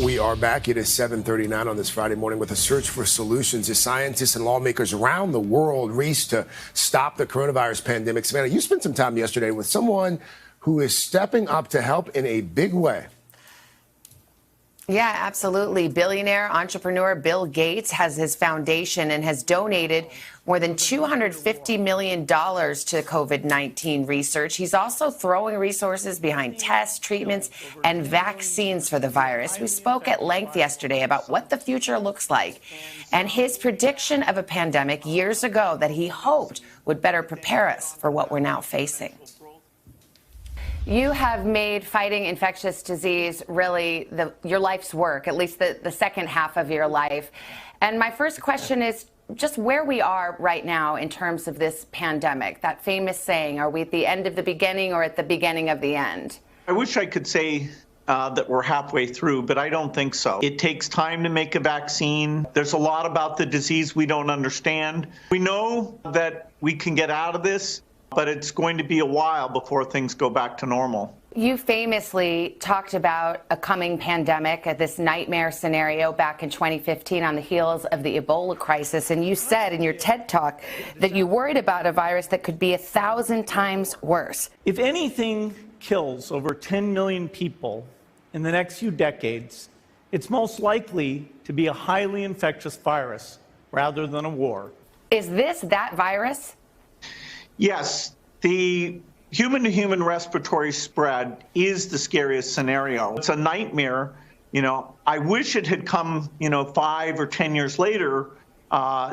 We are back. It is 7:39 on this Friday morning with a search for solutions as scientists and lawmakers around the world race to stop the coronavirus pandemic. Savannah, you spent some time yesterday with someone who is stepping up to help in a big way. Yeah, absolutely. Billionaire entrepreneur Bill Gates has his foundation and has donated more than $250 million to COVID-19 research. He's also throwing resources behind tests, treatments, and vaccines for the virus. We spoke at length yesterday about what the future looks like and his prediction of a pandemic years ago that he hoped would better prepare us for what we're now facing. You have made fighting infectious disease really your life's work, at least the second half of your life. And my first question is just where we are right now in terms of this pandemic, that famous saying, are we at the end of the beginning or at the beginning of the end? I wish I could say that we're halfway through, but I don't think so. It takes time to make a vaccine. There's a lot about the disease we don't understand. We know that we can get out of this, but it's going to be a while before things go back to normal. You famously talked about a coming pandemic, this nightmare scenario back in 2015 on the heels of the Ebola crisis. And you said in your TED Talk that you worried about a virus that could be 1,000 times worse. If anything kills over 10 million people in the next few decades, it's most likely to be a highly infectious virus rather than a war. Is this that virus? Yes, the human-to-human respiratory spread is the scariest scenario. It's a nightmare. I wish it had come, 5 or 10 years later.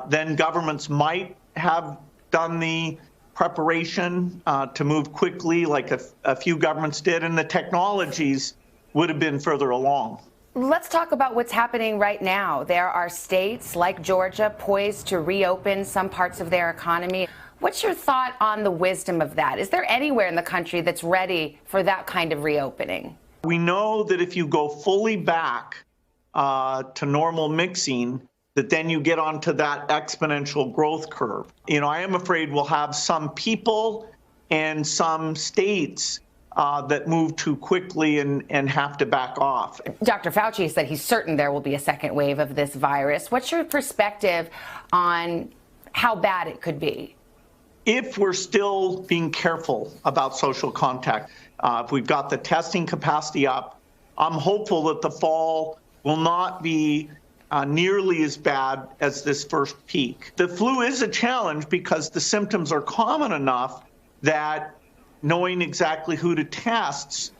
Then governments might have done the preparation to move quickly, like a few governments did, and the technologies would have been further along. Let's talk about what's happening right now. There are states like Georgia poised to reopen some parts of their economy. What's your thought on the wisdom of that? Is there anywhere in the country that's ready for that kind of reopening? We know that if you go fully back to normal mixing, that then you get onto that exponential growth curve. I am afraid we'll have some people and some states that move too quickly and have to back off. Dr. Fauci said he's certain there will be a second wave of this virus. What's your perspective on how bad it could be? If we're still being careful about social contact, if we've got the testing capacity up, I'm hopeful that the fall will not be nearly as bad as this first peak. The flu is a challenge because the symptoms are common enough that knowing exactly who to test,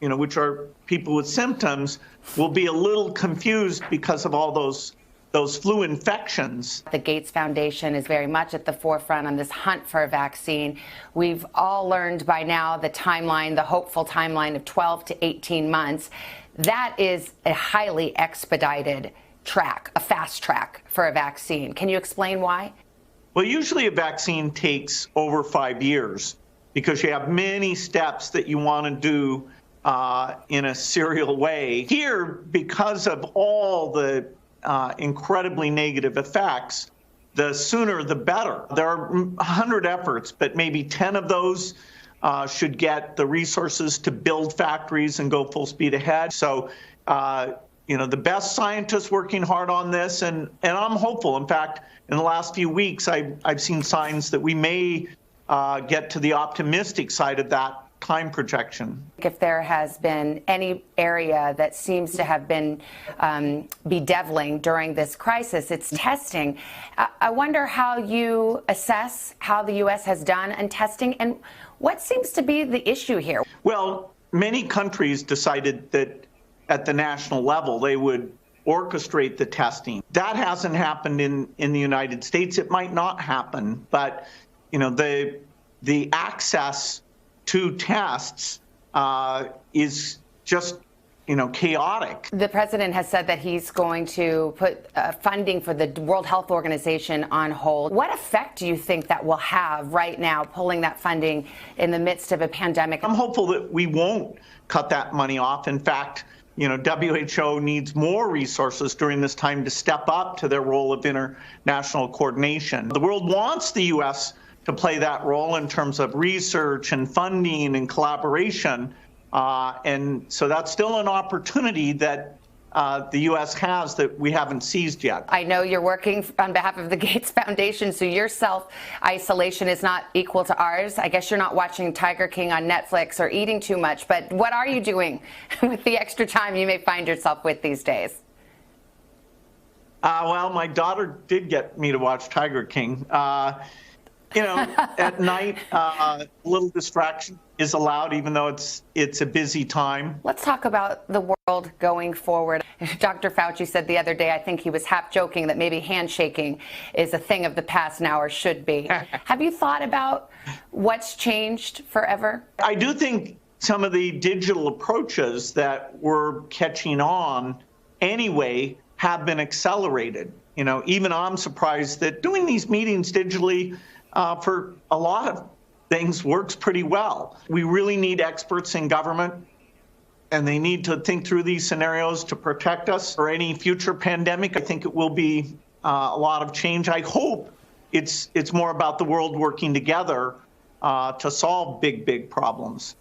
which are people with symptoms, will be a little confused because of all those flu infections. The Gates Foundation is very much at the forefront on this hunt for a vaccine. We've all learned by now the timeline, the hopeful timeline of 12 to 18 months. That is a highly expedited track, a fast track for a vaccine. Can you explain why? Well, usually a vaccine takes over 5 years because you have many steps that you want to do in a serial way. Here, because of all the incredibly negative effects, the sooner the better. There are 100 efforts, but maybe 10 of those should get the resources to build factories and go full speed ahead. So, the best scientists working hard on this, and I'm hopeful. In fact, in the last few weeks, I've seen signs that we may get to the optimistic side of that time projection. If there has been any area that seems to have been bedeviling during this crisis, it's testing. I wonder how you assess how the U.S. has done on testing and what seems to be the issue here. Well, many countries decided that at the national level they would orchestrate the testing. That hasn't happened in the United States. It might not happen, but the access to tests is just, chaotic. The president has said that he's going to put funding for the World Health Organization on hold. What effect do you think that will have right now, pulling that funding in the midst of a pandemic? I'm hopeful that we won't cut that money off. In fact, WHO needs more resources during this time to step up to their role of international coordination. The world wants the U.S. to play that role in terms of research and funding and collaboration. And so that's still an opportunity that the U.S. has that we haven't seized yet. I know you're working on behalf of the Gates Foundation, so your self-isolation is not equal to ours. I guess you're not watching Tiger King on Netflix or eating too much, but what are you doing with the extra time you may find yourself with these days? Well, my daughter did get me to watch Tiger King. At night, a little distraction is allowed, even though it's a busy time. Let's talk about the world going forward. Dr. Fauci said the other day, I think he was half joking, that maybe handshaking is a thing of the past now, or should be. Have you thought about what's changed forever? I do think some of the digital approaches that were catching on anyway have been accelerated. Even I'm surprised that doing these meetings digitally for a lot of things works pretty well. We really need experts in government, and they need to think through these scenarios to protect us for any future pandemic. I think it will be a lot of change. I hope it's more about the world working together to solve big problems.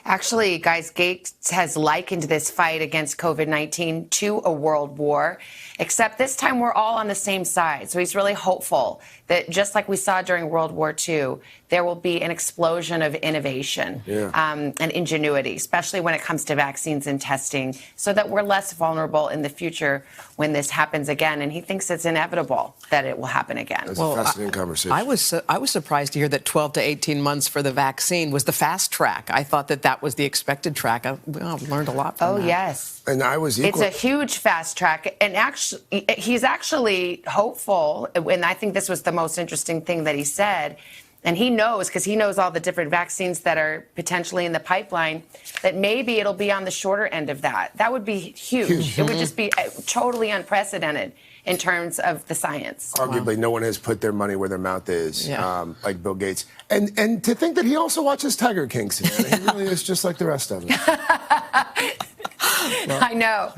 Actually, guys, Gates has likened this fight against COVID-19 to a world war, except this time we're all on the same side. So he's really hopeful that just like we saw during World War II, there will be an explosion of innovation and ingenuity, especially when it comes to vaccines and testing, so that we're less vulnerable in the future when this happens again. And he thinks it's inevitable that it will happen again. That's a fascinating conversation. I was surprised to hear that 12 to 18 months for the vaccine was the fast track. I thought that was the expected track. I've learned a lot from that. Oh, yes. And I was equal. It's a huge fast track. And actually, he's actually hopeful. And I think this was the most interesting thing that he said. And he knows, because he knows all the different vaccines that are potentially in the pipeline, that maybe it'll be on the shorter end of that. That would be huge. It would just be totally unprecedented in terms of the science. Arguably, no one has put their money where their mouth is, like Bill Gates. And to think that he also watches Tiger King, Savannah. He really is just like the rest of us. Well, I know.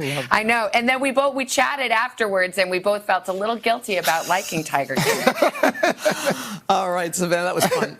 And then we chatted afterwards, and we both felt a little guilty about liking Tiger King. All right, Savannah, that was fun.